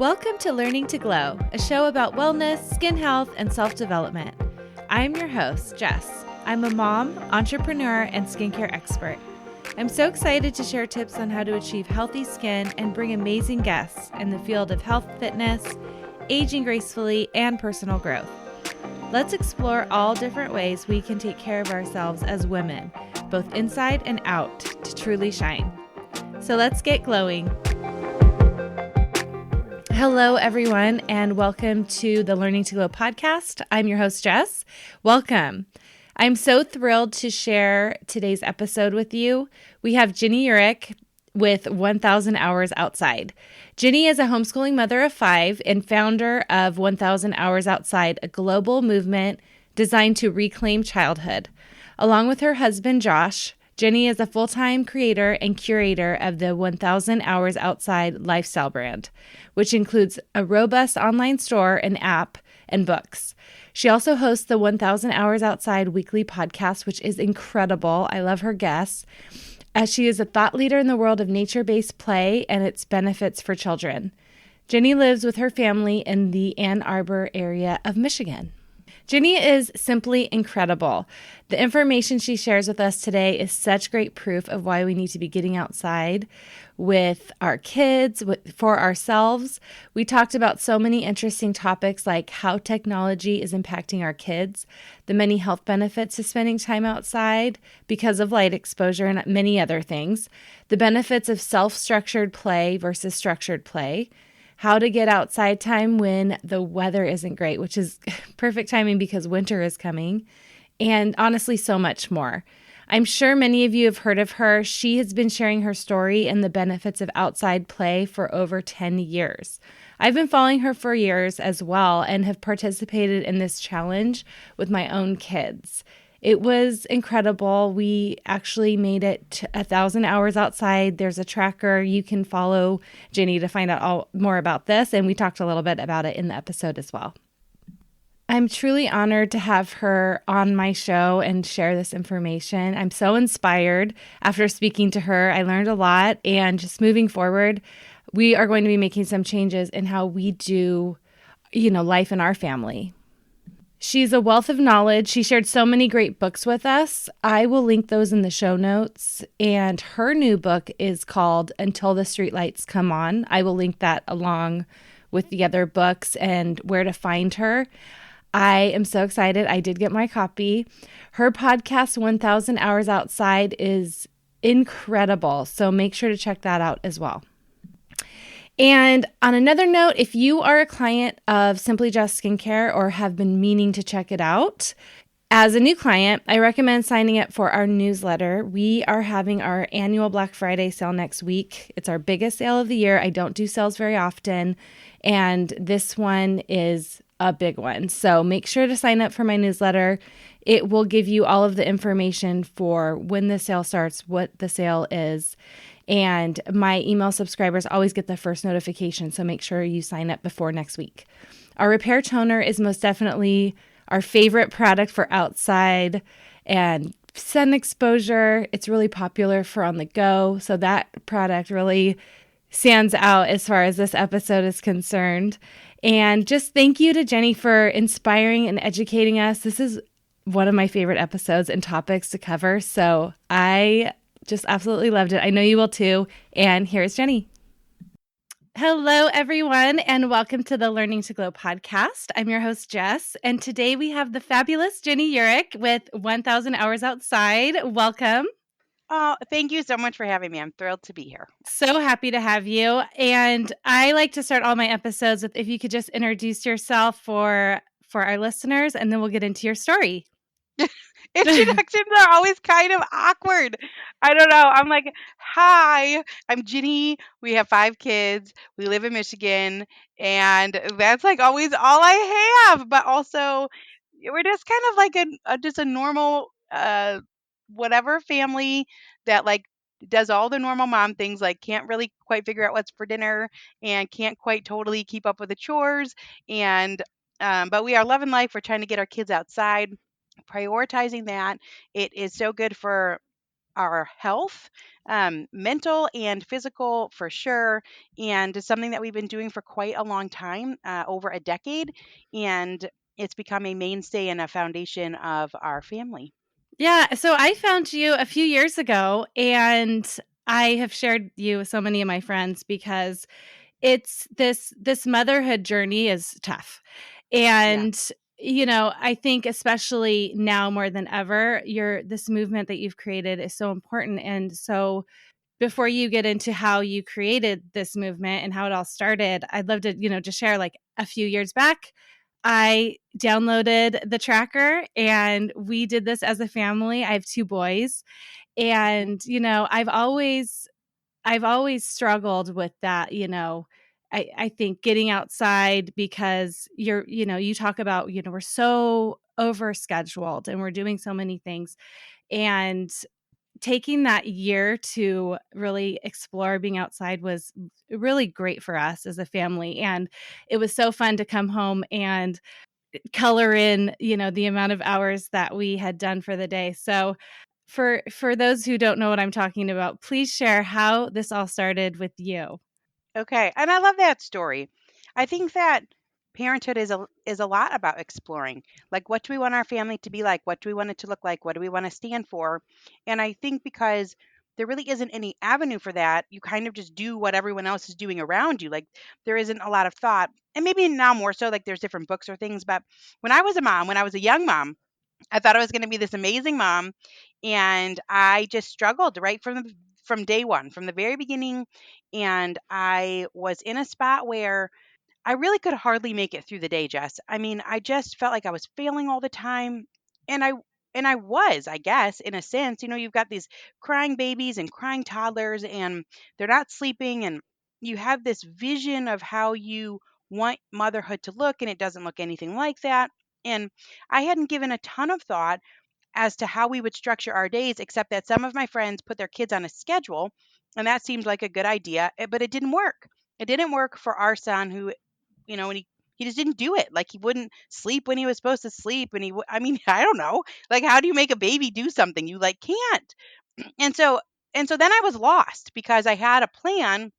Welcome to Learning to Glow, a show about wellness, skin health, and self-development. I'm your host, Jess. I'm a mom, entrepreneur, and skincare expert. I'm so excited to share tips on how to achieve healthy skin and bring amazing guests in the field of health, fitness, aging gracefully, and personal growth. Let's explore all different ways we can take care of ourselves as women, both inside and out, to truly shine. So let's get glowing. Hello, everyone, and welcome to the Learning to Glow podcast. I'm your host, Jess. Welcome. I'm so thrilled to share today's episode with you. We have Ginny Yurich with 1,000 Hours Outside. Ginny is a homeschooling mother of 5 and founder of 1,000 Hours Outside, a global movement designed to reclaim childhood. Along with her husband, Josh, Ginny is a full-time creator and curator of the 1,000 Hours Outside lifestyle brand, which includes a robust online store, an app, and books. She also hosts the 1,000 Hours Outside weekly podcast, which is incredible. I love her guests, as she is a thought leader in the world of nature-based play and its benefits for children. Ginny lives with her family in the Ann Arbor area of Michigan. Ginny is simply incredible. The information she shares with us today is such great proof of why we need to be getting outside with our kids, for ourselves. We talked about so many interesting topics like how technology is impacting our kids, the many health benefits of spending time outside because of light exposure and many other things, the benefits of self-structured play versus structured play, how to get outside time when the weather isn't great, which is perfect timing because winter is coming, and honestly, so much more. I'm sure many of you have heard of her. She has been sharing her story and the benefits of outside play for over 10 years. I've been following her for years as well and have participated in this challenge with my own kids. It was incredible. We actually made it to 1,000 hours outside. There's a tracker. You can follow Ginny to find out more about this, and we talked a little bit about it in the episode as well. I'm truly honored to have her on my show and share this information. I'm so inspired after speaking to her. I learned a lot, and just moving forward, we are going to be making some changes in how we do, life in our family. She's a wealth of knowledge. She shared so many great books with us. I will link those in the show notes. And her new book is called Until the Streetlights Come On. I will link that along with the other books and where to find her. I am so excited. I did get my copy. Her podcast, 1,000 Hours Outside, is incredible. So make sure to check that out as well. And on another note, if you are a client of Simply Just Skincare or have been meaning to check it out, as a new client, I recommend signing up for our newsletter. We are having our annual Black Friday sale next week. It's our biggest sale of the year. I don't do sales very often, and this one is a big one. So make sure to sign up for my newsletter. It will give you all of the information for when the sale starts, what the sale is, and my email subscribers always get the first notification, so make sure you sign up before next week. Our Repair Toner is most definitely our favorite product for outside and sun exposure. It's really popular for on the go, so that product really stands out as far as this episode is concerned. And just thank you to Ginny for inspiring and educating us. This is one of my favorite episodes and topics to cover, so I just absolutely loved it. I know you will too. And here's Ginny. Hello, everyone, and welcome to the Learning to Glow podcast. I'm your host, Jess, and today we have the fabulous Ginny Yurich with 1,000 Hours Outside. Welcome. Oh, thank you so much for having me. I'm thrilled to be here. So happy to have you. And I like to start all my episodes with if you could just introduce yourself for our listeners, and then we'll get into your story. Introductions are always kind of awkward. I don't know. I'm like, hi, I'm Ginny. We have 5 kids. We live in Michigan. And that's like always all I have. But also, we're just kind of like just a normal, whatever family that like does all the normal mom things, like can't really quite figure out what's for dinner and can't quite totally keep up with the chores. And, but we are loving life. We're trying to get our kids outside, prioritizing that. It is so good for our health, mental and physical for sure. And it's something that we've been doing for quite a long time, over a decade. And it's become a mainstay and a foundation of our family. Yeah, so I found you a few years ago, and I have shared you with so many of my friends because it's this motherhood journey is tough. Yeah. And I think especially now more than ever, your this movement that you've created is so important. And so before you get into how you created this movement and how it all started, I'd love to, just share like a few years back. I downloaded the tracker and we did this as a family. I have two boys. Mhm. And, I've always struggled with that, I think getting outside because you talk about, we're so overscheduled and we're doing so many things. And taking that year to really explore being outside was really great for us as a family. And it was so fun to come home and color in, the amount of hours that we had done for the day. So for those who don't know what I'm talking about, please share how this all started with you. Okay, and I love that story. I think that parenthood is a lot about exploring. Like, what do we want our family to be like? What do we want it to look like? What do we want to stand for? And I think because there really isn't any avenue for that, you kind of just do what everyone else is doing around you. Like, there isn't a lot of thought. And maybe now more so, like there's different books or things. But when I was a mom, when I was a young mom, I thought I was going to be this amazing mom, and I just struggled right from day one, from the very beginning. And I was in a spot where I really could hardly make it through the day, Jess. I mean, I just felt like I was failing all the time, and I was, I guess, in a sense. You've got these crying babies and crying toddlers, and they're not sleeping, and you have this vision of how you want motherhood to look, and it doesn't look anything like that. And I hadn't given a ton of thought as to how we would structure our days, except that some of my friends put their kids on a schedule, and that seemed like a good idea, but it didn't work. It didn't work for our son, who, and he just didn't do it. Like, he wouldn't sleep when he was supposed to sleep, and I mean, I don't know. Like, how do you make a baby do something? You like can't. And so then I was lost because I had a plan,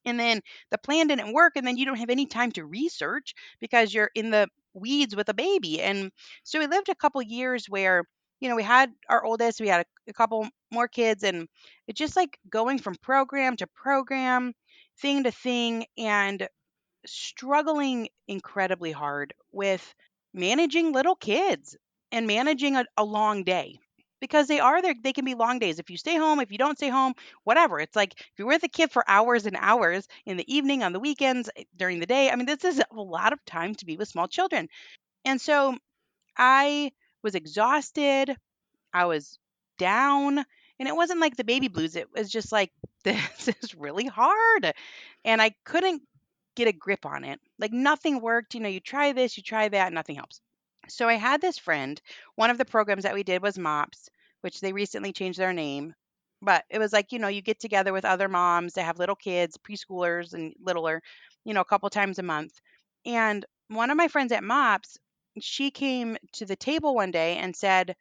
and then the plan didn't work, and then you don't have any time to research because you're in the weeds with a baby. And so we lived a couple years where, we had our oldest, we had a couple more kids, and it's just like going from program to program, thing to thing, and struggling incredibly hard with managing little kids and managing a long day, because they can be long days if you stay home, if you don't stay home, whatever. It's like if you're with a kid for hours and hours in the evening, on the weekends, during the day. I mean, this is a lot of time to be with small children. And so I was exhausted, I was down, and it wasn't like the baby blues. It was just like, this is really hard. And I couldn't get a grip on it. Like, nothing worked. You try this, you try that, nothing helps. So I had this friend. One of the programs that we did was MOPS, which they recently changed their name. But it was like, you get together with other moms that have little kids, preschoolers and littler, a couple times a month. And one of my friends at MOPS, she came to the table one day and said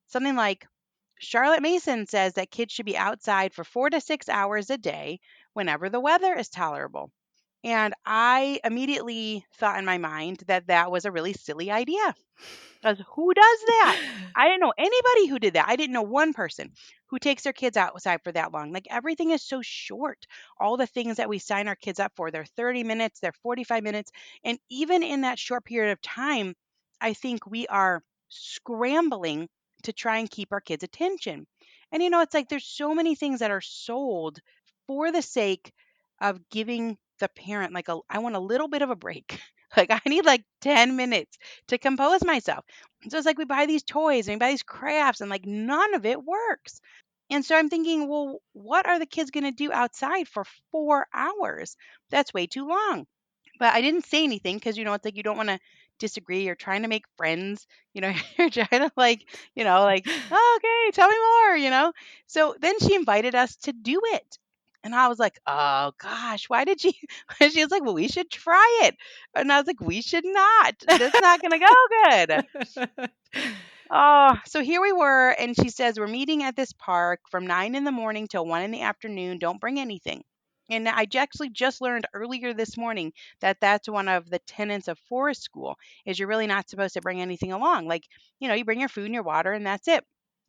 something like, Charlotte Mason says that kids should be outside for 4 to 6 hours a day whenever the weather is tolerable. And I immediately thought in my mind that that was a really silly idea. Because who does that? I didn't know anybody who did that. I didn't know one person who takes their kids outside for that long. Like, everything is so short. All the things that we sign our kids up for, they're 30 minutes, they're 45 minutes. And even in that short period of time, I think we are scrambling to try and keep our kids' attention. And it's like there's so many things that are sold for the sake of giving the parent, like, I want a little bit of a break. Like, I need like 10 minutes to compose myself. So it's like we buy these toys and we buy these crafts, and like none of it works. And so I'm thinking, well, what are the kids going to do outside for 4 hours? That's way too long. But I didn't say anything because, it's like you don't want to disagree. You're trying to make friends. You're trying to, like, oh, okay, tell me more. So then she invited us to do it. And I was like, oh gosh, why did she? She was like, well, we should try it. And I was like, we should not. That's not going to go good. Oh, so here we were, and she says, "We're meeting at this park from 9 in the morning till 1 in the afternoon. Don't bring anything." And actually just learned earlier this morning that that's one of the tenets of forest school is you're really not supposed to bring anything along. Like, you bring your food and your water and that's it.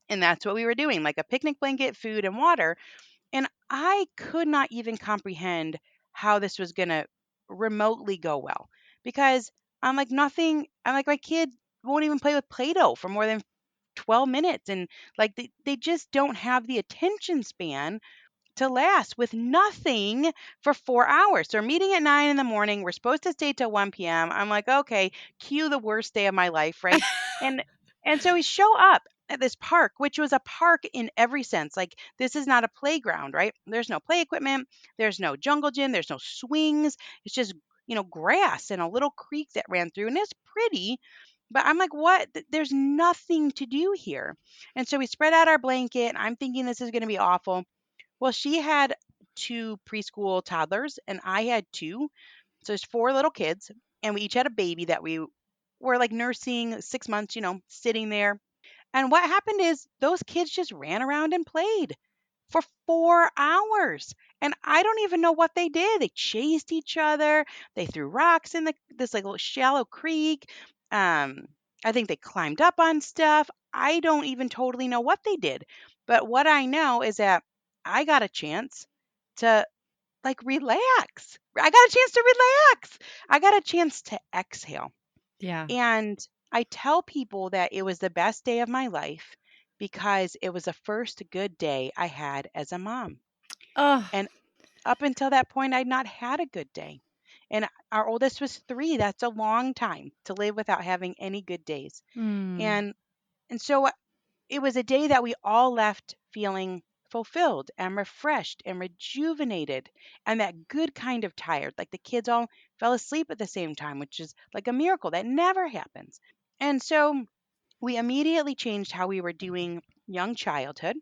And that's what we were doing, like a picnic blanket, food and water. And I could not even comprehend how this was going to remotely go well because I'm like, my kid won't even play with Play Doh for more than 12 minutes. And like, they just don't have the attention span to last with nothing for 4 hours. So we're meeting at 9 in the morning. We're supposed to stay till 1 p.m. I'm like, okay, cue the worst day of my life, right? And so we show up at this park, which was a park in every sense. Like this is not a playground, right? There's no play equipment, there's no jungle gym, there's no swings. It's just, grass and a little creek that ran through, and it's pretty. But I'm like, what? There's nothing to do here. And so we spread out our blanket. And I'm thinking this is going to be awful. Well, she had 2 preschool toddlers, and I had 2. So there's 4 little kids, and we each had a baby that we were, like, nursing 6 months, sitting there. And what happened is those kids just ran around and played for 4 hours, and I don't even know what they did. They chased each other, they threw rocks in this, like, little shallow creek. Um, I think they climbed up on stuff. I don't even totally know what they did, but what I know is that I got a chance to, like, relax. I got a chance to relax. I got a chance to exhale, Yeah. and I tell people that it was the best day of my life because it was the first good day I had as a mom. Oh. And up until that point, I'd not had a good day. And our oldest was 3. That's a long time to live without having any good days. Mm. And so it was a day that we all left feeling fulfilled and refreshed and rejuvenated and that good kind of tired. Like the kids all fell asleep at the same time, which is like a miracle that never happens. And so we immediately changed how we were doing young childhood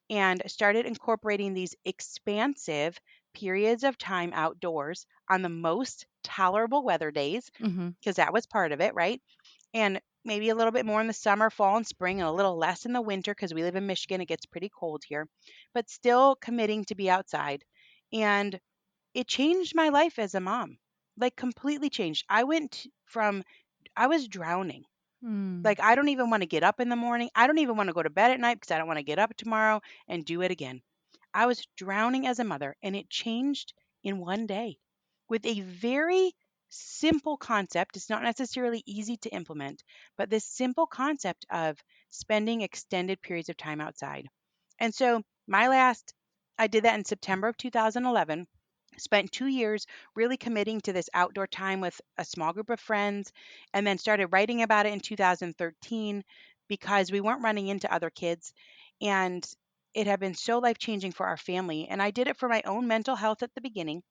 and started incorporating these expansive periods of time outdoors on the most tolerable weather days, Mm-hmm. because that was part of it, right? And maybe a little bit more in the summer, fall, and spring, and a little less in the winter because we live in Michigan. It gets pretty cold here, but still committing to be outside. And it changed my life as a mom, like completely changed. I was drowning. Mm. Like, I don't even want to get up in the morning. I don't even want to go to bed at night because I don't want to get up tomorrow and do it again. I was drowning as a mother, and it changed in one day with a very simple concept. It's not necessarily easy to implement, but this simple concept of spending extended periods of time outside. And so, I did that in September of 2011. Spent 2 years really committing to this outdoor time with a small group of friends, and then started writing about it in 2013 because we weren't running into other kids. And it had been so life changing for our family. And I did it for my own mental health at the beginning.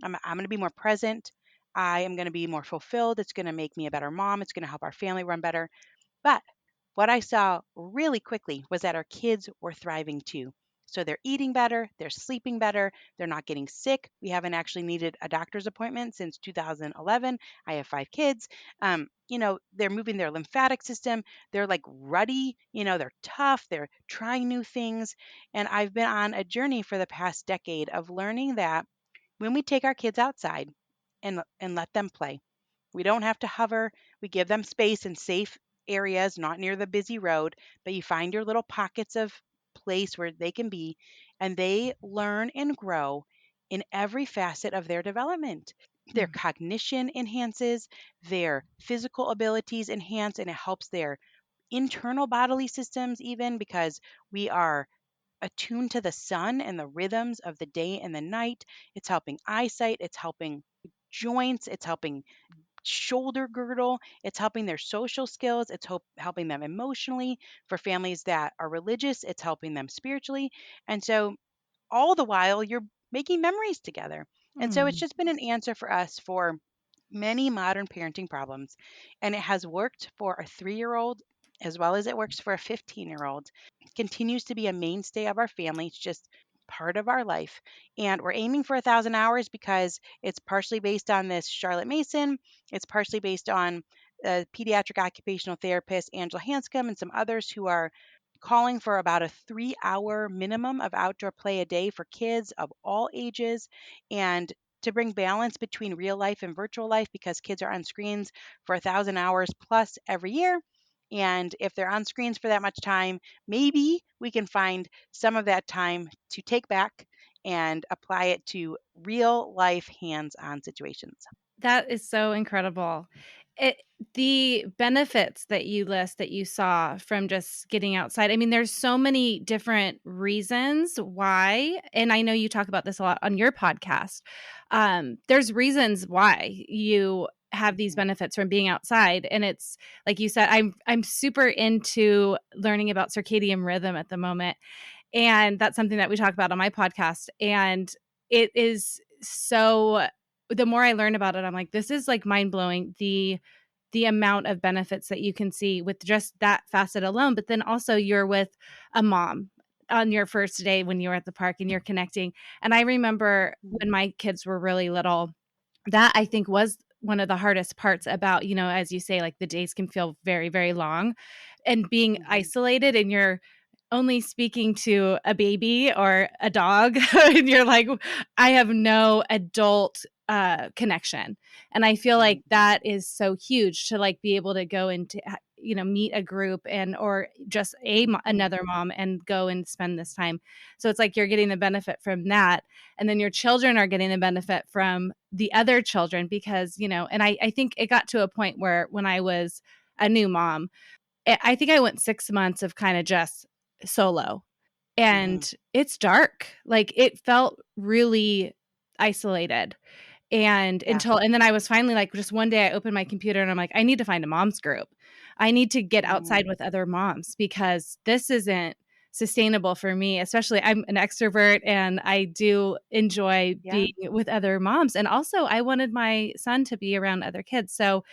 I'm going to be more present. I am going to be more fulfilled. It's going to make me a better mom. It's going to help our family run better. But what I saw really quickly was that our kids were thriving too. So they're eating better, they're sleeping better, they're not getting sick. We haven't actually needed a doctor's appointment since 2011. I have 5 kids. They're moving their lymphatic system. They're like ruddy, they're tough, they're trying new things. And I've been on a journey for the past decade of learning that when we take our kids outside and let them play, we don't have to hover. We give them space in safe areas, not near the busy road, but you find your little pockets of place where they can be, and they learn and grow in every facet of their development. Their Mm. cognition enhances, their physical abilities enhance, and it helps their internal bodily systems, even because we are attuned to the sun and the rhythms of the day and the night. It's helping eyesight, it's helping joints, it's helping shoulder girdle. It's helping their social skills. It's helping them emotionally. For families that are religious, it's helping them spiritually. And so, all the while, you're making memories together. And so, it's Mm. just been an answer for us for many modern parenting problems. And it has worked for a 3-year-old as well as it works for a 15-year-old. It continues to be a mainstay of our family. It's just part of our life. And we're aiming for 1,000 hours because it's partially based on this Charlotte Mason. It's partially based on a pediatric occupational therapist, Angela Hanscom, and some others who are calling for about a 3 hour minimum of outdoor play a day for kids of all ages, and to bring balance between real life and virtual life because kids are on screens for 1,000 hours plus every year. And if they're on screens for that much time, maybe we can find some of that time to take back and apply it to real life hands on situations. That is so incredible. It the benefits that you list that you saw from just getting outside. I mean, there's so many different reasons why, and I know you talk about this a lot on your podcast. There's reasons why you have these Mhm. benefits from being outside, and it's like you said, I'm super into learning about circadian rhythm at the moment, and that's something that we talk about on my podcast. And it is so, the more I learn about it, I'm like, this is like mind blowing. The amount of benefits that you can see with just that facet alone. But then also you're with a mom on your first day when you're at the park and you're connecting. And I remember when Mhm. my kids were really little, that I think was one of the hardest parts about, as you say, like the days can feel very, very long and being Mhm. isolated and you're only speaking to a baby or a dog and you're like, I have no adult connection. And I feel like Mhm. that is so huge to like be able to go into meet a group and or just Mhm. another mom and go and spend this time. So it's like you're getting the benefit from that, and then your children are getting the benefit from the other children because and I think it got to a point where when I was a new mom, I think I went 6 months of kind of just solo, Mhm. and it's dark. Like it felt really isolated. Yeah. And then I was finally like, just one day I opened my computer and I'm like, I need to find a mom's group. I need to get outside Mhm. with other moms because this isn't sustainable for me. Especially, I'm an extrovert and I do enjoy Yeah. being with other moms. And also I wanted my son to be around other kids. So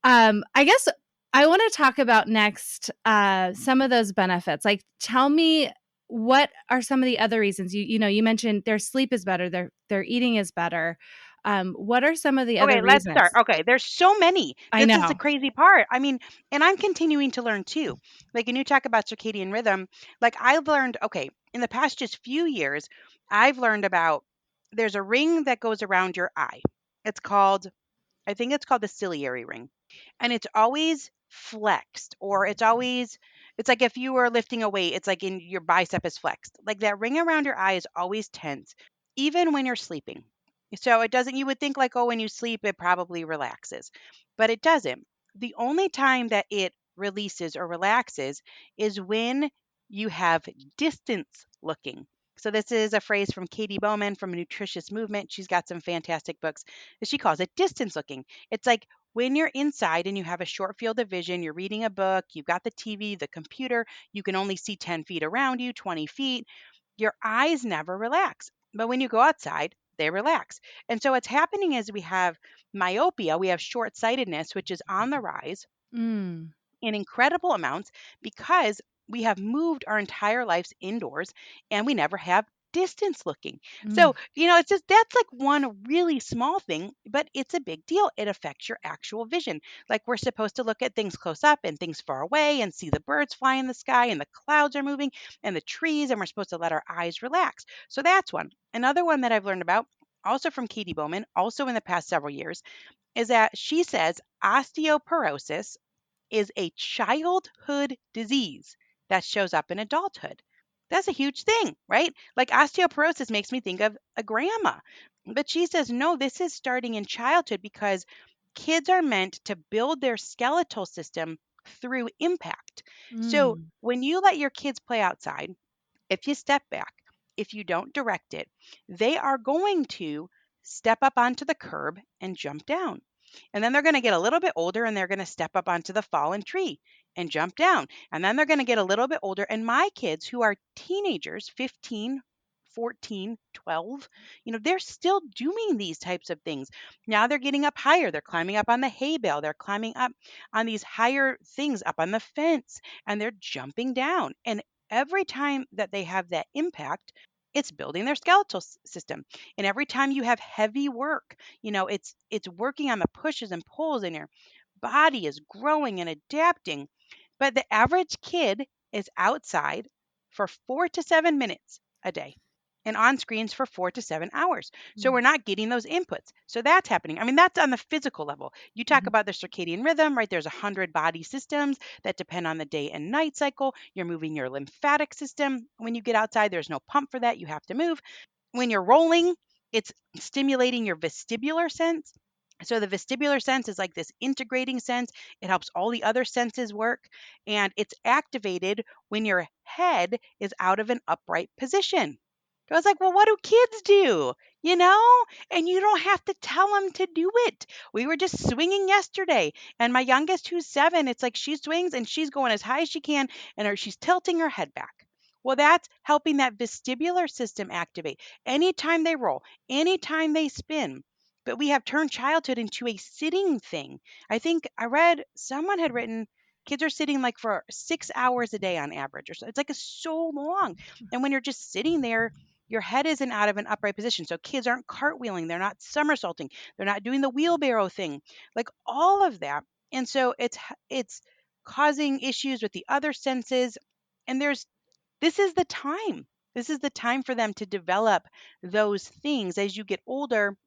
I guess I want to talk about next some of those benefits. Like, tell me, what are some of the other reasons? You mentioned their sleep is better, their eating is better. What are some of the other Okay, let's start. reasons? Okay, there's so many. I This is the know. crazy part. I mean, and I'm continuing to learn too. Like, when you talk about circadian rhythm, like I've learned, okay, in the past just few years, I've learned about there's a ring that goes around your eye. It's called, I think it's called the ciliary ring. And it's always flexed, or it's like if you were lifting a weight, it's like in your bicep is flexed. Like that ring around your eye is always tense, even when you're sleeping. So it doesn't, you would think like, oh, when you sleep, it probably relaxes, but it doesn't. The only time that it releases or relaxes is when you have distance looking. So this is a phrase from Katie Bowman from Nutritious Movement. She's got some fantastic books. She calls it distance looking. It's like when you're inside and you have a short field of vision, you're reading a book, you've got the TV, the computer, you can only see 10 feet around you, 20 feet, your eyes never relax. But when you go outside, they relax. And so what's happening is we have myopia, we have short sightedness, which is on the rise Mm, in incredible amounts because we have moved our entire lives indoors and we never have distance looking. mm, So, it's just that's like one really small thing, but it's a big deal. It affects your actual vision. Like we're supposed to look at things close up and things far away and see the birds fly in the sky and the clouds are moving and the trees, and we're supposed to let our eyes relax. So that's one. Another one that I've learned about, also from Katie Bowman, also in the past several years, is that she says osteoporosis is a childhood disease that shows up in adulthood. That's a huge thing, right? Like osteoporosis makes me think of a grandma. But she says, no, this is starting in childhood because kids are meant to build their skeletal system through impact. So mm, when you let your kids play outside, if you step back, if you don't direct it, they are going to step up onto the curb and jump down. And then they're going to get a little bit older and they're going to step up onto the fallen tree and jump down. And then they're going to get a little bit older. And my kids, who are teenagers, 15, 14, 12, they're still doing these types of things. Now they're getting up higher. They're climbing up on the hay bale. They're climbing up on these higher things up on the fence and they're jumping down. And every time that they have that impact, it's building their skeletal system. And every time you have heavy work, it's working on the pushes and pulls in your body is growing and adapting. But the average kid is outside for 4 to 7 minutes a day and on screens for 4 to 7 hours. So we're not getting those inputs. So that's happening. I mean, that's on the physical level. You talk Mhm. about the circadian rhythm, right? There's 100 body systems that depend on the day and night cycle. You're moving your lymphatic system. When you get outside, there's no pump for that. You have to move. When you're rolling, it's stimulating your vestibular sense. So the vestibular sense is like this integrating sense. It helps all the other senses work, and it's activated when your head is out of an upright position. So I was like, well, what do kids do? You know? And you don't have to tell them to do it. We were just swinging yesterday, and my youngest, who's 7, it's like she swings and she's going as high as she can, and she's tilting her head back. Well, that's helping that vestibular system activate anytime they roll, anytime they spin. But we have turned childhood into a sitting thing. I think I read someone had written kids are sitting like for 6 hours a day on average, or so. It's like it's so long. And when you're just sitting there, your head isn't out of an upright position. So kids aren't cartwheeling, they're not somersaulting, they're not doing the wheelbarrow thing, like all of that. And so it's causing issues with the other senses. And this is the time. This is the time for them to develop those things. As you get older,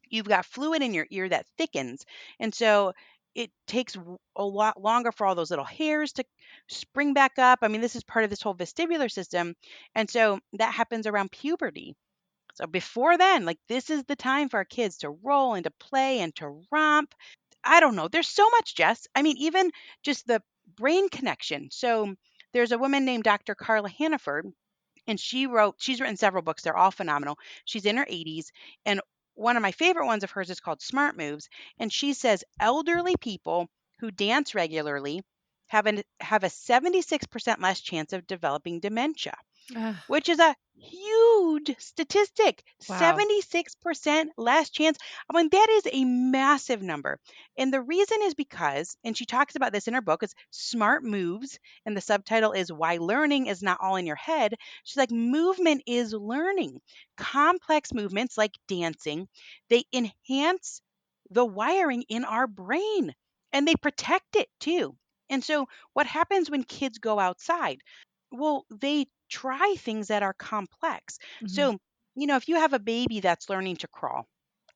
you've got fluid in your ear that thickens. And so it takes a lot longer for all those little hairs to spring back up. I mean, this is part of this whole vestibular system. And so that happens around puberty. So before then, like this is the time for our kids to roll and to play and to romp. I don't know. There's so much, Jess. I mean, even just the brain connection. So there's a woman named Dr. Carla Hannaford, and she's written several books. They're all phenomenal. She's in her 80s, and one of my favorite ones of hers is called Smart Moves, and she says elderly people who dance regularly have a 76% less chance of developing dementia, Ugh, which is a huge statistic. wow. 76% less chance. I mean, that is a massive number. And the reason is because, and she talks about this in her book, it's Smart Moves, and the subtitle is Why Learning is Not All in Your Head. She's like, movement is learning. Complex movements like dancing, they enhance the wiring in our brain and they protect it too. And so, what happens when kids go outside? Well, they try things that are complex. Mhm. So, if you have a baby that's learning to crawl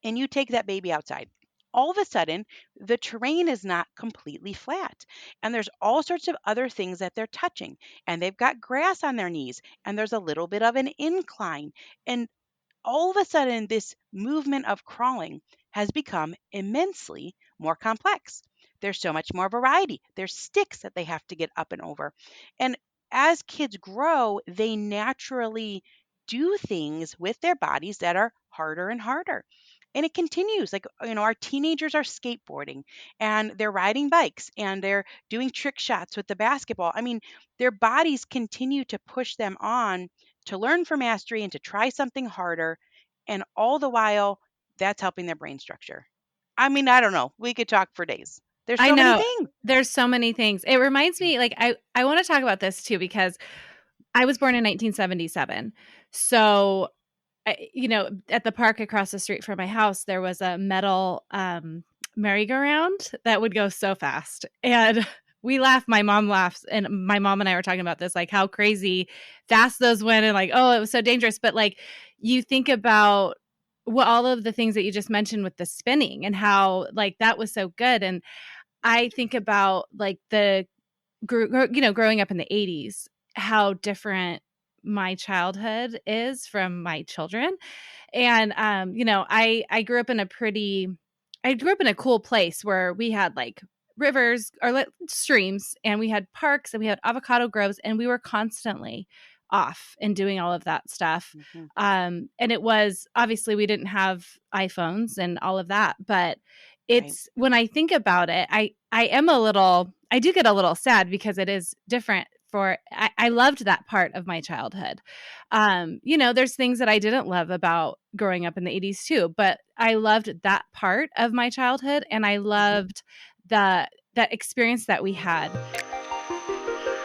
and you take that baby outside, all of a sudden the terrain is not completely flat. And there's all sorts of other things that they're touching. And they've got grass on their knees and there's a little bit of an incline. And all of a sudden, this movement of crawling has become immensely more complex. There's so much more variety. There's sticks that they have to get up and over. And as kids grow, they naturally do things with their bodies that are harder and harder. And it continues. Like, our teenagers are skateboarding and they're riding bikes and they're doing trick shots with the basketball. I mean, their bodies continue to push them on to learn for mastery and to try something harder. And all the while, that's helping their brain structure. I mean, I don't know. We could talk for days. There's I so many know. things. There's so many things. It reminds me, like, I want to talk about this too, because I was born in 1977. So, at the park across the street from my house, there was a metal merry-go-round that would go so fast. And we laugh. My mom laughs. And my mom and I were talking about this, like how crazy fast those went and like, oh, it was so dangerous. But like, you think about all of the things that you just mentioned with the spinning and how like that was so good. And I think about like growing up in the 80s, how different my childhood is from my children. And I grew up in a cool place where we had like rivers or streams, and we had parks, and we had avocado groves, and we were constantly off and doing all of that stuff. Mhm. And it was obviously we didn't have iPhones and all of that, but Right. it's when I think about it, I do get a little sad because it is different. I loved that part of my childhood. There's things that I didn't love about growing up in the 80s too, but I loved that part of my childhood, and I Mhm. loved that experience that we had.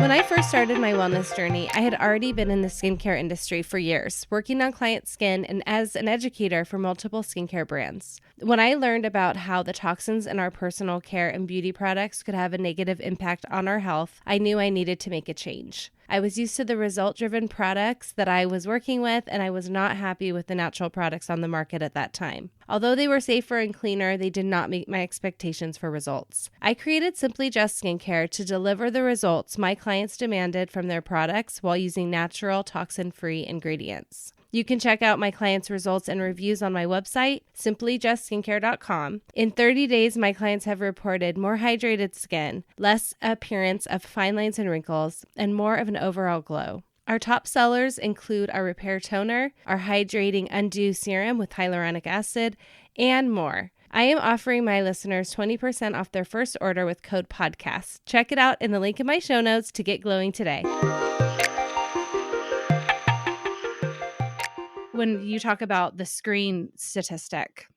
When I first started my wellness journey, I had already been in the skincare industry for years, working on client skin and as an educator for multiple skincare brands. When I learned about how the toxins in our personal care and beauty products could have a negative impact on our health, I knew I needed to make a change. I was used to the result-driven products that I was working with, and I was not happy with the natural products on the market at that time. Although they were safer and cleaner, they did not meet my expectations for results. I created Simply Just Skincare to deliver the results my clients demanded from their products while using natural, toxin-free ingredients. You can check out my clients' results and reviews on my website, simplyjustskincare.com. In 30 days, my clients have reported more hydrated skin, less appearance of fine lines and wrinkles, and more of an overall glow. Our top sellers include our Repair Toner, our Hydrating Undo Serum with hyaluronic acid, and more. I am offering my listeners 20% off their first order with code PODCAST. Check it out in the link in my show notes to get glowing today. When you talk about the screen statistic,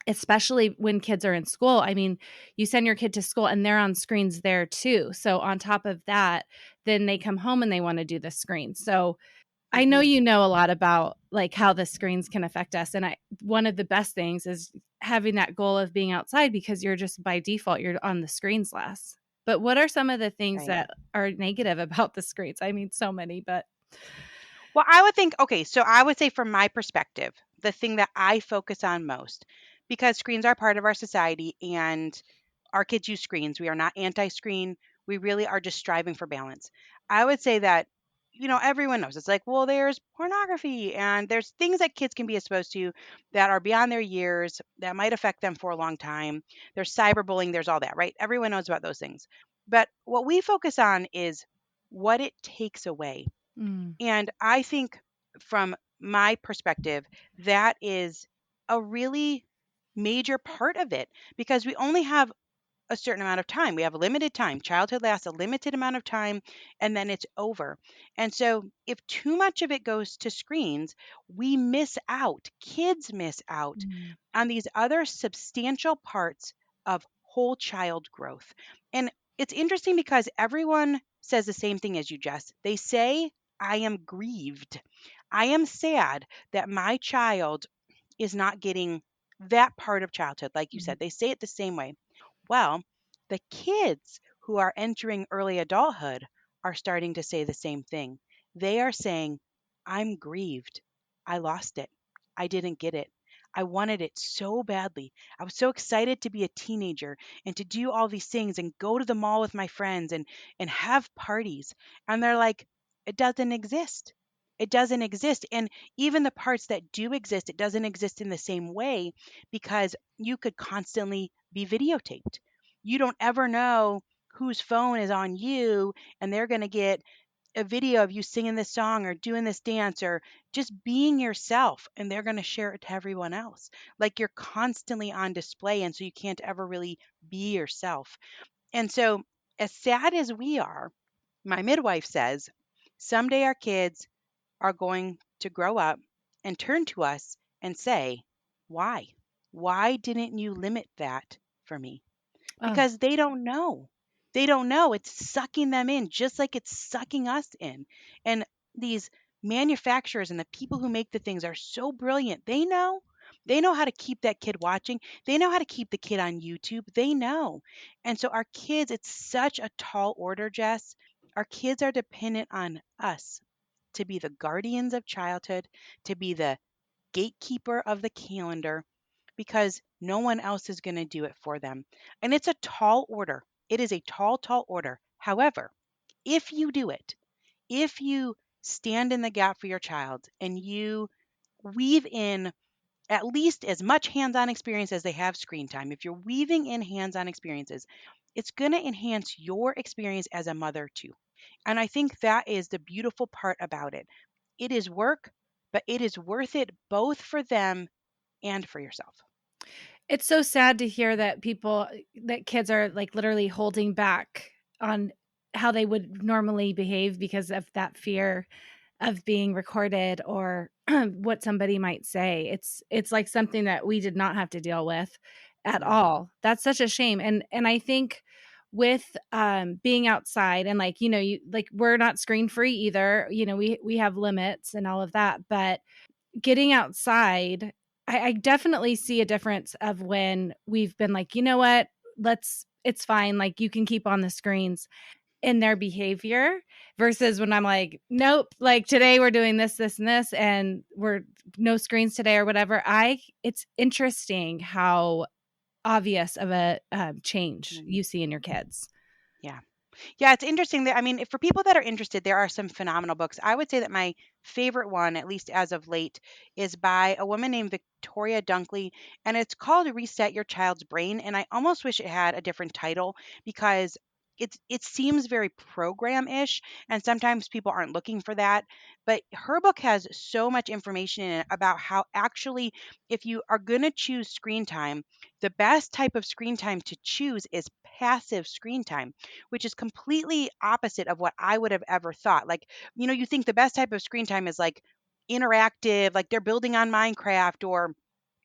especially when kids are in school, I mean, you send your kid to school and they're on screens there too. So on top of that, then they come home and they want to do the screen. So I know you know a lot about like how the screens can affect us. And one of the best things is having that goal of being outside because you're just by default, you're on the screens less. But what are some of the things Right. that are negative about the screens? I mean, so many, but Well, I would think, okay, so I would say from my perspective, the thing that I focus on most, because screens are part of our society and our kids use screens. We are not anti screen. We really are just striving for balance. I would say that, everyone knows it's like, well, there's pornography and there's things that kids can be exposed to that are beyond their years that might affect them for a long time. There's cyberbullying, there's all that, right? Everyone knows about those things. But what we focus on is what it takes away. And I think from my perspective, that is a really major part of it because we only have a certain amount of time. We have a limited time. Childhood lasts a limited amount of time and then it's over. And so if too much of it goes to screens, we miss out. Kids miss out on these other substantial parts of whole child growth. And it's interesting because everyone says the same thing as you, Jess. They say, I am grieved. I am sad that my child is not getting that part of childhood. Like you said, they say it the same way. Well, the kids who are entering early adulthood are starting to say the same thing. They are saying, I'm grieved. I lost it. I didn't get it. I wanted it so badly. I was so excited to be a teenager and to do all these things and go to the mall with my friends and have parties. And they're like, it doesn't exist. It doesn't exist. And even the parts that do exist, it doesn't exist in the same way because you could constantly be videotaped. You don't ever know whose phone is on you and they're going to get a video of you singing this song or doing this dance or just being yourself and they're going to share it to everyone else. Like you're constantly on display and so you can't ever really be yourself. And so as sad as we are, my midwife says someday our kids are going to grow up and turn to us and say, why? Why didn't you limit that for me? oh, Because they don't know. They don't know. It's sucking them in just like it's sucking us in. And these manufacturers and the people who make the things are so brilliant. They know. They know how to keep that kid watching. They know how to keep the kid on YouTube. They know. And so our kids, it's such a tall order, Jess. Our kids are dependent on us to be the guardians of childhood, to be the gatekeeper of the calendar, because no one else is going to do it for them. And it's a tall order. It is a tall, tall order. However, if you do it, if you stand in the gap for your child and you weave in at least as much hands on experience as they have screen time, if you're weaving in hands on experiences, it's going to enhance your experience as a mother too. And I think that is the beautiful part about it. It is work, but it is worth it both for them and for yourself. it's so sad to hear that that kids are like literally holding back on how they would normally behave because of that fear of being recorded or what somebody might say. It's like something that we did not have to deal with at No. all. That's such a shame. And I think with being outside and like, you like we're not screen free either. We have limits and all of that, but getting outside, I definitely see a difference of when we've been like, you know what, it's fine. Like you can keep on the screens in their behavior versus when I'm like, nope, like today we're doing this, this, and this, and we're no screens today or whatever. It's interesting how obvious of a change Mhm. you see in your kids. Yeah. Yeah, it's interesting that I mean, for people that are interested, there are some phenomenal books. I would say that my favorite one, at least as of late, is by a woman named Victoria Dunkley, and it's called Reset Your Child's Brain. And I almost wish it had a different title because it seems very program-ish, and sometimes people aren't looking for that. But her book has so much information in it about how actually, if you are going to choose screen time, the best type of screen time to choose is passive screen time, which is completely opposite of what I would have ever thought. Like, you think the best type of screen time is like interactive, like they're building on Minecraft or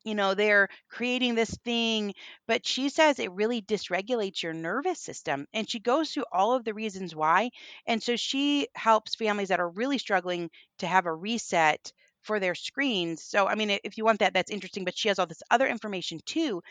they're creating this thing, but she says it really dysregulates your nervous system. And she goes through all of the reasons why. And so she helps families that are really struggling to have a reset for their screens. So, I mean, if you want that, that's interesting. But she has all this other information too.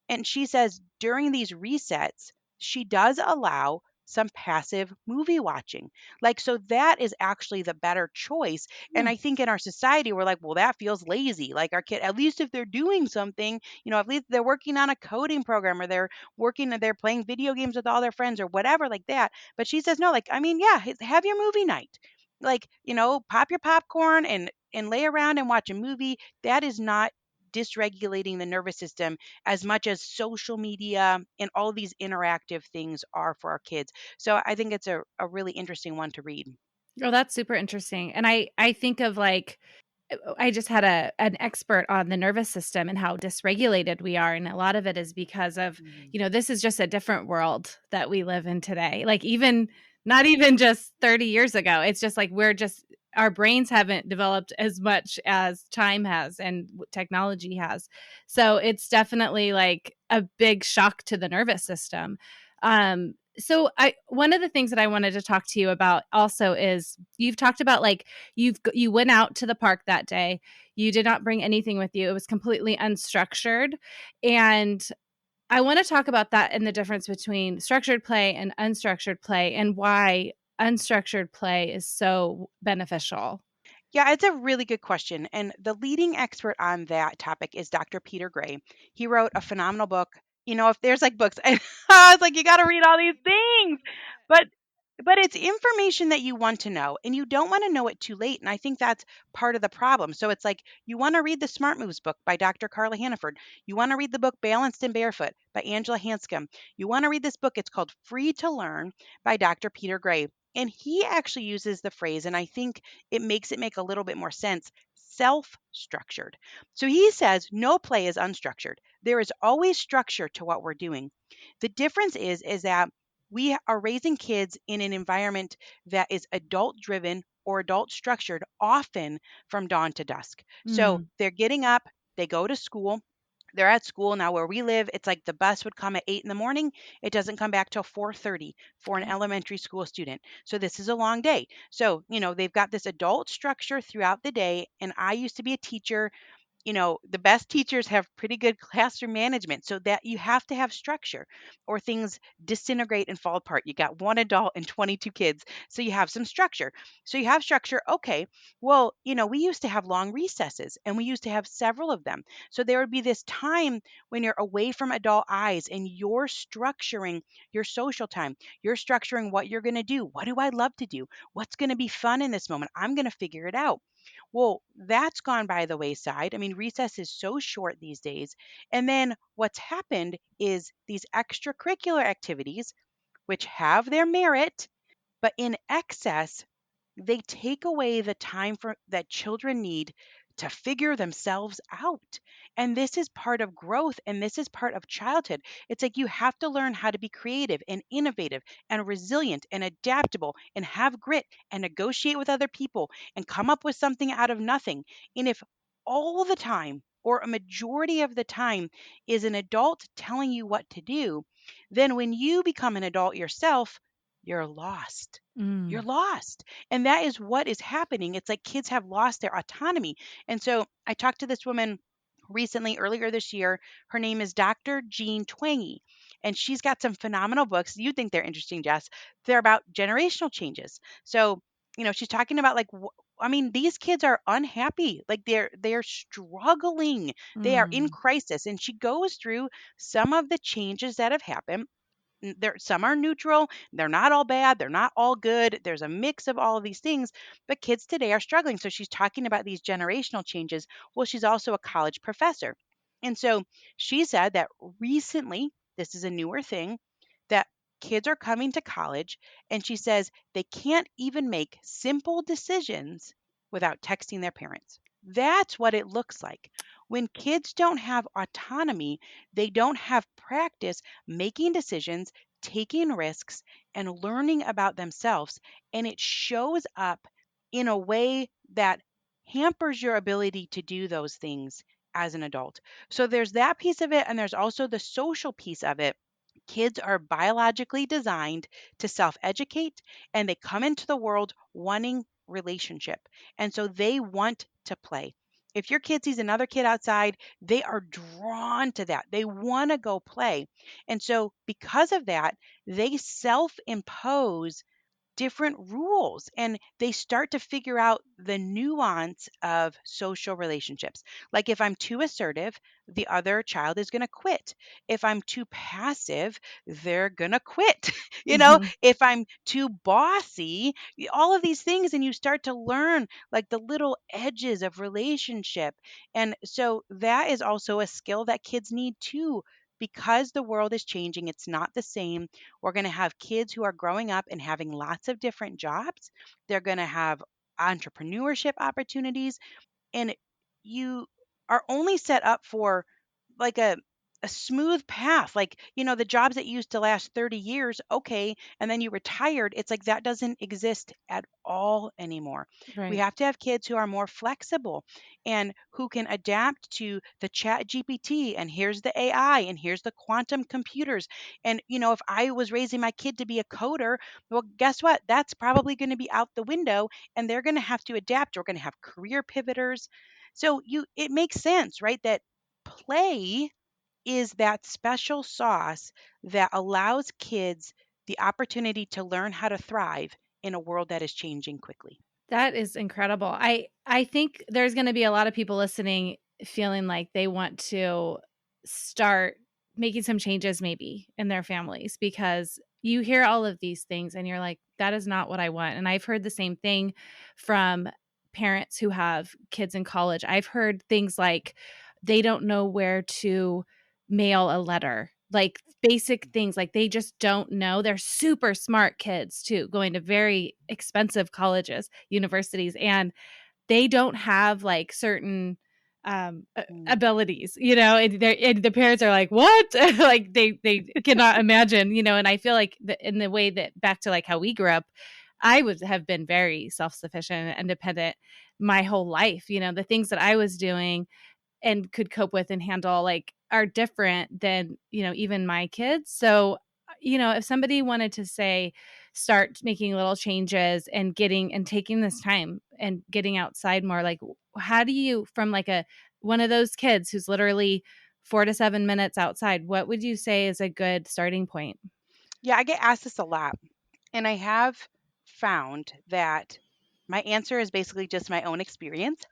And she says during these resets, she does allow some passive movie watching. Like, so that is actually the better choice. And Hmm. I think in our society, we're like, well, that feels lazy. Like our kid, at least if they're doing something, at least they're working on a coding program or they're playing video games with all their friends or whatever like that. But she says, no, like, I mean, yeah, have your movie night. Like, pop your popcorn and lay around and watch a movie. That is not dysregulating the nervous system as much as social media and all these interactive things are for our kids. So I think it's a really interesting one to read. Oh, that's super interesting. And I think of like I just had an expert on the nervous system and how dysregulated we are, and a lot of it is because of, Mhm. this is just a different world that we live in today. Like even not even just 30 years ago. It's just like we're just our brains haven't developed as much as time has and technology has. So it's definitely like a big shock to the nervous system. So I one of the things that I wanted to talk to you about also is you've talked about like you went out to the park that day. You did not bring anything with you. It was completely unstructured. And I want to talk about that and the difference between structured play and unstructured play and why unstructured play is so beneficial. Yeah, it's a really good question. And the leading expert on that topic is Dr. Peter Gray. He wrote a phenomenal book. If there's like books, I was like, you got to read all these things. But it's information that you want to know and you don't want to know it too late. And I think that's part of the problem. So it's like you want to read the Smart Moves book by Dr. Carla Hannaford. You want to read the book Balanced and Barefoot by Angela Hanscom. You want to read this book. It's called Free to Learn by Dr. Peter Gray. And he actually uses the phrase, and I think it makes it make a little bit more sense, self structured. So he says no play is unstructured. There is always structure to what we're doing. The difference is that we are raising kids in an environment that is adult driven or adult structured, often from dawn to dusk. So Mm. they're getting up, they go to school, they're at school now where we live. It's like the bus would come at 8 in the morning. It doesn't come back till 4:30 for an elementary school student. So this is a long day. So, they've got this adult structure throughout the day. And I used to be a teacher. The best teachers have pretty good classroom management so that you have to have structure or things disintegrate and fall apart. You got one adult and 22 kids, so you have some structure. So you have structure. Okay. Well, we used to have long recesses and we used to have several of them. So there would be this time when you're away from adult eyes and you're structuring your social time. You're structuring what you're going to do. What do I love to do? What's going to be fun in this moment? I'm going to figure it out. Well, that's gone by the wayside. I mean, recess is so short these days. And then what's happened is these extracurricular activities, which have their merit, but in excess, they take away the time that children need to figure themselves out. And this is part of growth and this is part of childhood. It's like you have to learn how to be creative and innovative and resilient and adaptable and have grit and negotiate with other people and come up with something out of nothing. And if all the time or a majority of the time is an adult telling you what to do, then when you become an adult yourself, you're lost. You're Mm. lost. And that is what is happening. It's like kids have lost their autonomy. And so I talked to this woman recently, earlier this year. Her name is Dr. Jean Twangy, and she's got some phenomenal books. You think they're interesting, Jess. They're about generational changes. So, she's talking about like, I mean, these kids are unhappy. Like they're struggling. They are in Mm. crisis. And she goes through some of the changes that have happened. There, some are neutral. They're not all bad. They're not all good. There's a mix of all of these things. But kids today are struggling. So she's talking about these generational changes. Well, she's also a college professor. And so she said that recently, this is a newer thing, that kids are coming to college, and she says they can't even make simple decisions without texting their parents. That's what it looks like. When kids don't have autonomy, they don't have practice making decisions, taking risks, and learning about themselves. And it shows up in a way that hampers your ability to do those things as an adult. So there's that piece of it, and there's also the social piece of it. Kids are biologically designed to self educate, and they come into the world wanting relationship. And so they want to play. If your kid sees another kid outside, they are drawn to that. They want to go play. And so, because of that, they self impose different rules, and they start to figure out the nuance of social relationships. Like if I'm too assertive, the other child is going to quit. If I'm too passive, they're going to quit. Mhm. If I'm too bossy, all of these things, and you start to learn like the little edges of relationship. And so that is also a skill that kids need too. Because the world is changing, it's not the same. We're going to have kids who are growing up and having lots of different jobs. They're going to have entrepreneurship opportunities, and you are only set up for like a smooth path. Like, the jobs that used to last 30 years, okay, and then you retired. It's like that doesn't exist at all anymore. We Right. have to have kids who are more flexible and who can adapt to the chat GPT, and here's the AI, and here's the quantum computers. And if I was raising my kid to be a coder, well, guess what? That's probably going to be out the window, and they're going to have to adapt. We're going to have career pivoters. So it makes sense, right? That play is that special sauce that allows kids the opportunity to learn how to thrive in a world that is changing quickly. That is incredible. I think there's going to be a lot of people listening feeling like they want to start making some changes maybe in their families, because you hear all of these things and you're like, that is not what I want. And I've heard the same thing from parents who have kids in college. I've heard things like they don't know where to mail a letter, like basic things, like they just don't know. They're super smart kids too, going to very expensive colleges, universities, and they don't have like certain Mm, abilities, and the parents are like, what? Like they cannot imagine, and I feel like in the way that, back to like how we grew up, I would have been very self-sufficient and independent my whole life. The things that I was doing and could cope with and handle, like, are different than, even my kids. So, if somebody wanted to say, start making little changes and getting and taking this time and getting outside more, like, how do you, from like a one of those kids who's literally 4 to 7 minutes outside, what would you say is a good starting point? yeah, I get asked this a lot, and I have found that my answer is basically just my own experience.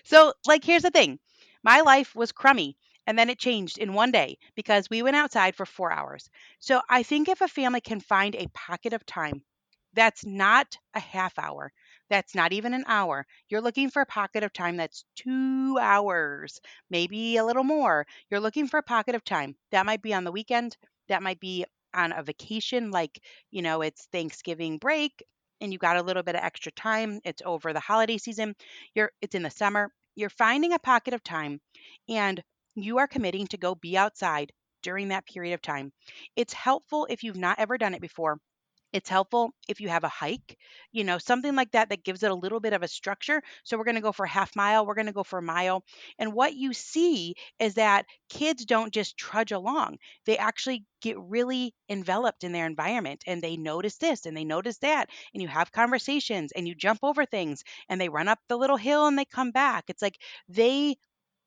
So, like, here's the thing, my life was crummy, and then it changed in one day because we went outside for 4 hours. So, I think if a family can find a pocket of time that's not a half hour, that's not even an hour, you're looking for a pocket of time that's 2 hours, maybe a little more. You're looking for a pocket of time that might be on the weekend, that might be on a vacation, like, it's Thanksgiving break. And you got a little bit of extra time. It's over the holiday season, it's in the summer. You're finding a pocket of time, and you are committing to go be outside during that period of time. It's helpful if you've not ever done it before It's helpful if you have a hike, something like that that gives it a little bit of a structure. So we're going to go for a half mile, we're going to go for a mile. And what you see is that kids don't just trudge along. They actually get really enveloped in their environment and they notice this and they notice that. And you have conversations and you jump over things and they run up the little hill and they come back. It's like they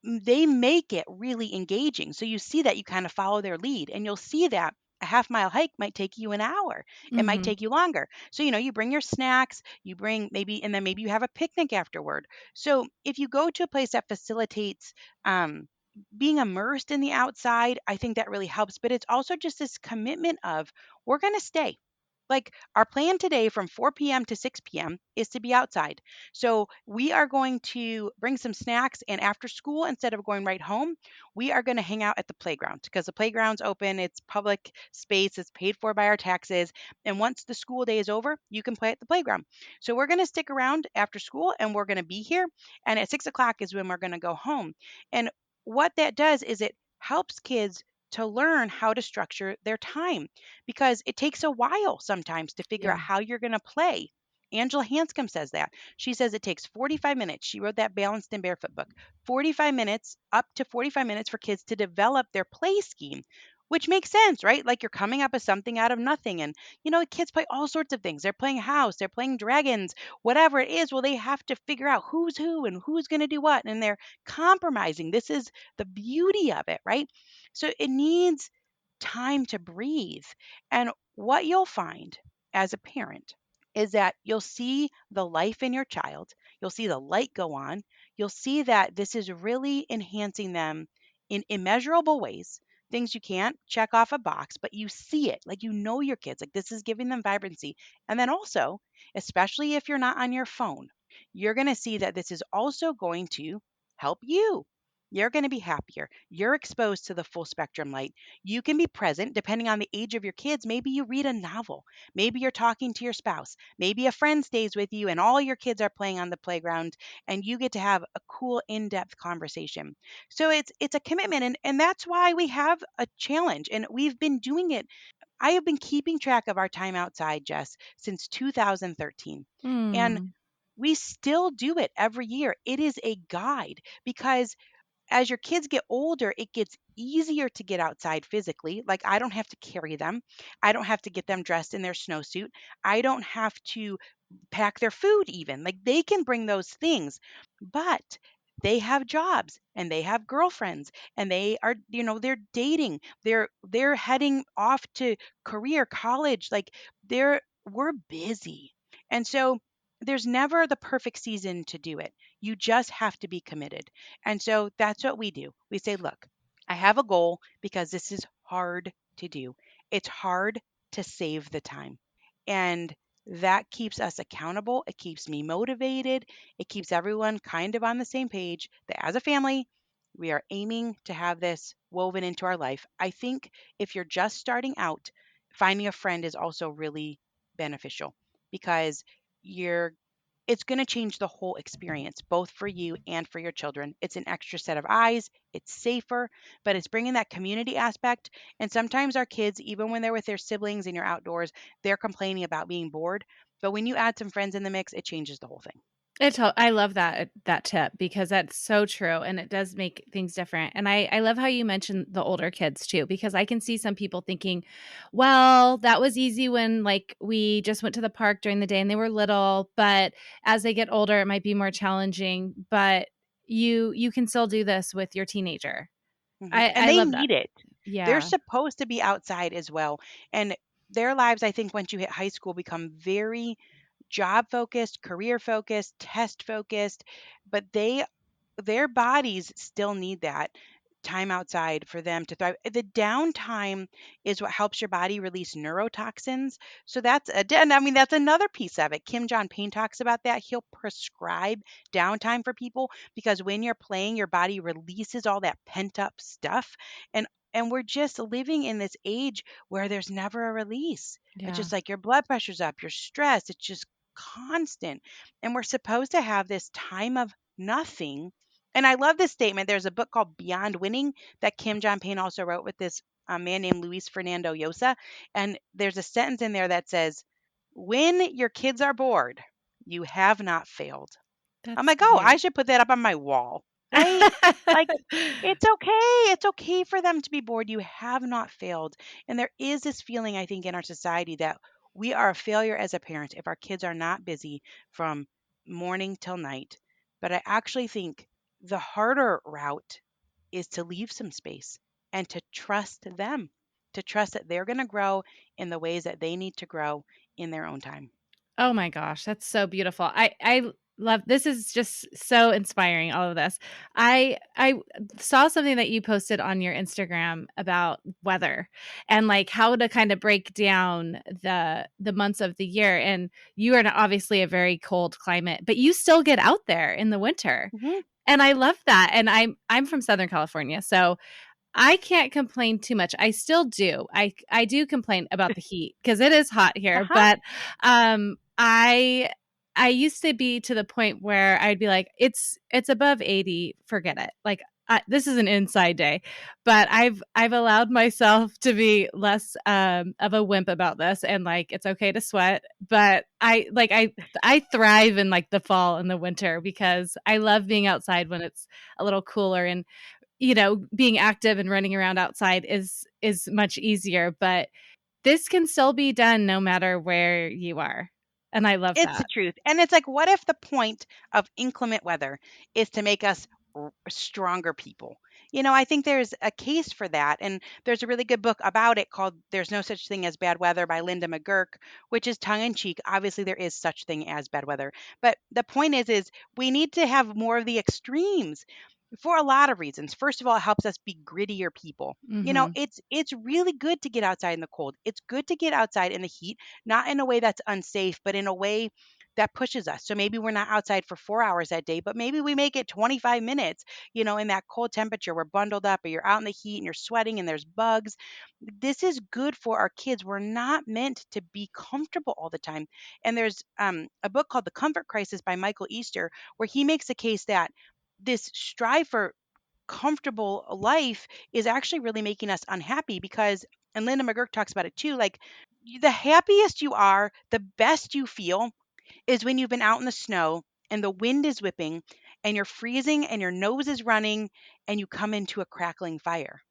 they make it really engaging. So you see that you kind of follow their lead and you'll see that a half mile hike might take you an hour. It might Mhm. take you longer. So, you bring your snacks, you bring maybe, and then maybe you have a picnic afterward. So if you go to a place that facilitates, being immersed in the outside, I think that really helps. But it's also just this commitment of we're going to stay. Like our plan today from 4 p.m. to 6 p.m. is to be outside. So we are going to bring some snacks, and after school, instead of going right home, we are going to hang out at the playground because the playground's open. It's public space, it's paid for by our taxes. And once the school day is over, you can play at the playground. So we're going to stick around after school and we're going to be here. And at 6 o'clock is when we're going to go home. And what that does is it helps kids to learn how to structure their time because it takes a while sometimes to figure out Yeah. how you're going to play. Angela Hanscom says that. She says it takes 45 minutes. She wrote that Balanced and Barefoot book. 45 minutes, up to 45 minutes for kids to develop their play scheme, which makes sense, right? Like you're coming up with something out of nothing. And, kids play all sorts of things. They're playing house, they're playing dragons, whatever it is. Well, they have to figure out who's who and who's going to do what. And they're compromising. This is the beauty of it, right? So it needs time to breathe. And what you'll find as a parent is that you'll see the life in your child, you'll see the light go on, you'll see that this is really enhancing them in immeasurable ways. Things you can't check off a box, but you see it, like your kids, like this is giving them vibrancy. And then also, especially if you're not on your phone, you're going to see that this is also going to help you. You're going to be happier. You're exposed to the full spectrum light. You can be present depending on the age of your kids. Maybe you read a novel. Maybe you're talking to your spouse. Maybe a friend stays with you and all your kids are playing on the playground and you get to have a cool in-depth conversation. So it's a commitment and that's why we have a challenge and we've been doing it. I have been keeping track of our time outside, Jess, since 2013. And Mm. we still do it every year. It is a guide because as your kids get older, it gets easier to get outside physically. Like, I don't have to carry them. I don't have to get them dressed in their snowsuit. I don't have to pack their food even. Like they can bring those things, but they have jobs and they have girlfriends and they are, they're dating. They're heading off to career, college. Like we're busy. And so there's never the perfect season to do it. You just have to be committed. And so that's what we do. We say, look, I have a goal because this is hard to do. It's hard to save the time. And that keeps us accountable. It keeps me motivated. It keeps everyone kind of on the same page that as a family, we are aiming to have this woven into our life. I think if you're just starting out, finding a friend is also really beneficial because you're it's going to change the whole experience, both for you and for your children. It's an extra set of eyes, it's safer, but it's bringing that community aspect. And sometimes our kids, even when they're with their siblings and you're outdoors, they're complaining about being bored. But when you add some friends in the mix, it changes the whole thing. I love that tip because that's so true and it does make things different. And I love how you mentioned the older kids too, because I can see some people thinking, well, that was easy when like we just went to the park during the day and they were little, but as they get older, it might be more challenging. But you can still do this with your teenager. And I they love that. need it. They're Yeah. supposed to be outside as well. And their lives, I think, once you hit high school, become very job focused, career focused, test focused, but their bodies still need that time outside for them to thrive. The downtime is what helps your body release neurotoxins. So and I mean that's another piece of it. Kim John Payne talks about that. He'll prescribe downtime for people because when you're playing, your body releases all that pent up stuff. And we're just living in this age where there's never a release. It's Yeah. just like your blood pressure's up, you're stressed. It's just constant. And we're supposed to have this time of nothing. And I love this statement. There's a book called Beyond Winning that Kim John Payne also wrote with this man named Luis Fernando Llosa. And there's a sentence in there that says, When your kids are bored, you have not failed. I'm That's like, "Oh, I sweet. should put that up on my wall." Right? Like, it's okay. It's okay for them to be bored. You have not failed. And there is this feeling, I think, in our society that we are a failure as a parent if our kids are not busy from morning till night. But I actually think the harder route is to leave some space and to trust them, to trust that they're going to grow in the ways that they need to grow in their own time. Oh my gosh, that's so beautiful. I love this is just so inspiring, all of this. I saw something that you posted on your Instagram about weather and like how to kind of break down the months of the year. And you are obviously a very cold climate, but you still get out there in the winter. Mhm. And I love that. And I'm from Southern California. So I can't complain too much. I still do. I do complain about the heat because it is hot here, Uh-huh. but I used to be to the point where I'd be like, it's above 80, forget it. Like this is an inside day, but I've allowed myself to be less of a wimp about this, and like it's okay to sweat, but I thrive in like the fall and the winter because I love being outside when it's a little cooler, and being active and running around outside is much easier, but this can still be done no matter where you are. And I love It's the that. truth. And it's like, what if the point of inclement weather is to make us stronger people? I think there's a case for that. And there's a really good book about it called There's No Such Thing as Bad Weather by Linda McGurk, which is tongue in cheek. Obviously, there is such thing as bad weather. But the point is we need to have more of the extremes for a lot of reasons. First of all, it helps us be grittier people. Mhm. It's really good to get outside in the cold. It's good to get outside in the heat, not in a way that's unsafe, but in a way that pushes us. So maybe we're not outside for 4 hours that day, but maybe we make it 25 minutes, in that cold temperature. We're bundled up or you're out in the heat and you're sweating and there's bugs. This is good for our kids. We're not meant to be comfortable all the time. And there's a book called The Comfort Crisis by Michael Easter, where he makes a case that this strive for comfortable life is actually really making us unhappy because, and Linda McGurk talks about it too, like the happiest you are, the best you feel is when you've been out in the snow and the wind is whipping and you're freezing and your nose is running and you come into a crackling fire.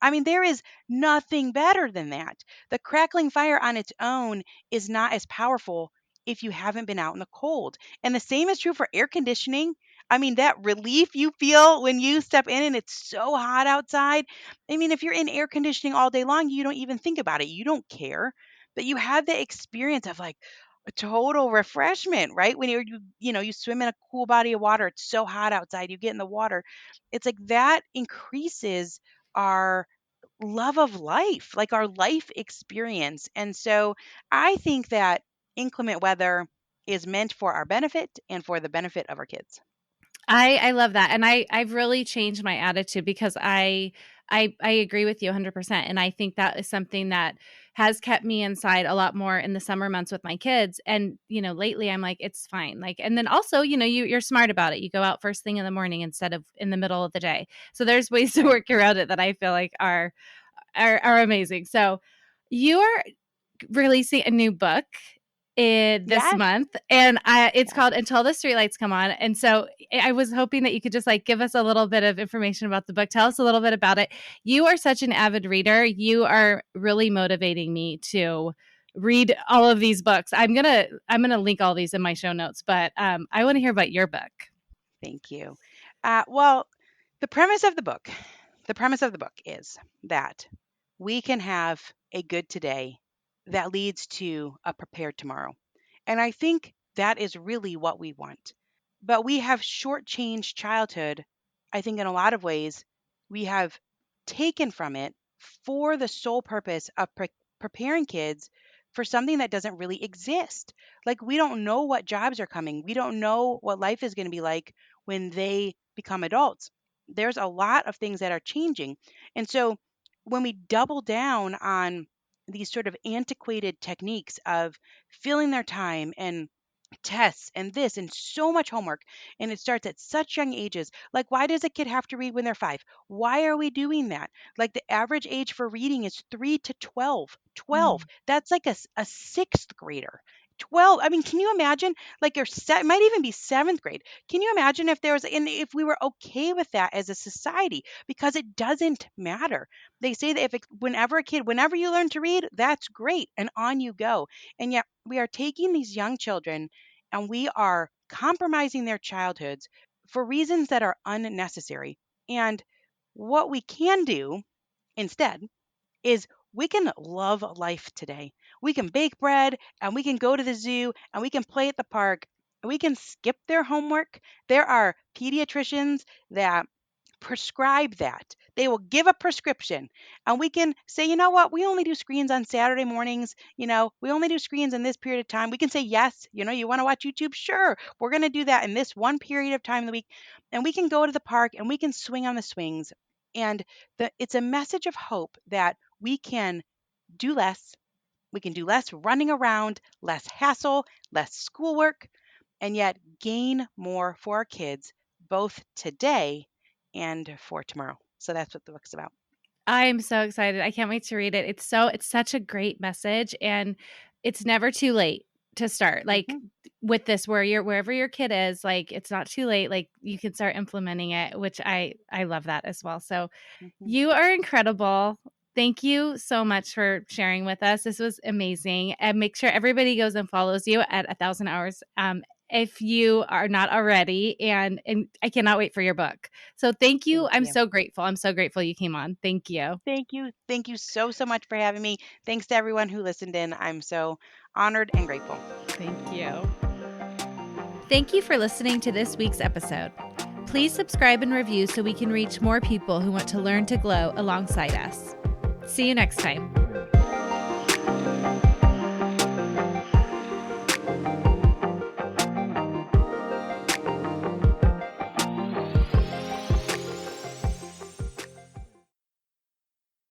I mean, there is nothing better than that. The crackling fire on its own is not as powerful if you haven't been out in the cold. And the same is true for air conditioning. I mean, that relief you feel when you step in and it's so hot outside. I mean, if you're in air conditioning all day long, you don't even think about it. You don't care. But you have the experience of like, a total refreshment, right? When you swim in a cool body of water, it's so hot outside, you get in the water. It's like that increases our love of life, like our life experience. And so I think that inclement weather is meant for our benefit and for the benefit of our kids. I love that, and I've really changed my attitude because I agree with you 100%, and I think that is something that has kept me inside a lot more in the summer months with my kids. And lately I'm like, it's fine. Like, and then also, you're smart about it. You go out first thing in the morning instead of in the middle of the day. So there's ways to Right. work around it that I feel like are amazing. So you're releasing a new book in this Yes. month, and it's Yes. called Until the Streetlights Come On. And so I was hoping that you could just like give us a little bit of information about the book. Tell us a little bit about it. You are such an avid reader. You are really motivating me to read all of these books. I'm gonna link all these in my show notes, but I want to hear about your book. Thank you. Well, the premise of the book, the premise of the book is that we can have a good today that leads to a prepared tomorrow. And I think that is really what we want. But we have shortchanged childhood. I think in a lot of ways, we have taken from it for the sole purpose of preparing kids for something that doesn't really exist. Like, we don't know what jobs are coming, we don't know what life is going to be like when they become adults. There's a lot of things that are changing. And so when we double down on these sort of antiquated techniques of filling their time and tests and this and so much homework, and it starts at such young ages, like why does a kid have to read when they're 5? Why are we doing that? Like the average age for reading is 3 to 12. 12, Mm. that's like a sixth grader. 12. I mean, can you imagine like it might even be 7th grade. Can you imagine if there was, and if we were okay with that as a society, because it doesn't matter. They say that whenever you learn to read, that's great. And on you go. And yet we are taking these young children and we are compromising their childhoods for reasons that are unnecessary. And what we can do instead is we can love life today. We can bake bread and we can go to the zoo and we can play at the park. We can skip their homework. There are pediatricians that prescribe that. They will give a prescription and we can say, you know what, we only do screens on Saturday mornings. We only do screens in this period of time. We can say, yes, you want to watch YouTube? Sure. We're going to do that in this one period of time of the week. And we can go to the park and we can swing on the swings. And it's a message of hope that we can do less. We can do less running around, less hassle, less schoolwork, and yet gain more for our kids, both today and for tomorrow. So that's what the book's about. I'm so excited. I can't wait to read it. It's such a great message, and it's never too late to start. Like Hmm. with this, wherever your kid is, like it's not too late. Like you can start implementing it, which I love that as well. So Hmm. you are incredible. Thank you so much for sharing with us. This was amazing. And make sure everybody goes and follows you at 1,000 hours. If you are not already, and I cannot wait for your book. So thank you. Thank I'm you. so grateful. I'm so grateful you came on. Thank you. Thank you. Thank you so, so much for having me. Thanks to everyone who listened in. I'm so honored and grateful. Thank you. Thank you for listening to this week's episode. Please subscribe and review so we can reach more people who want to learn to glow alongside us. See you next time.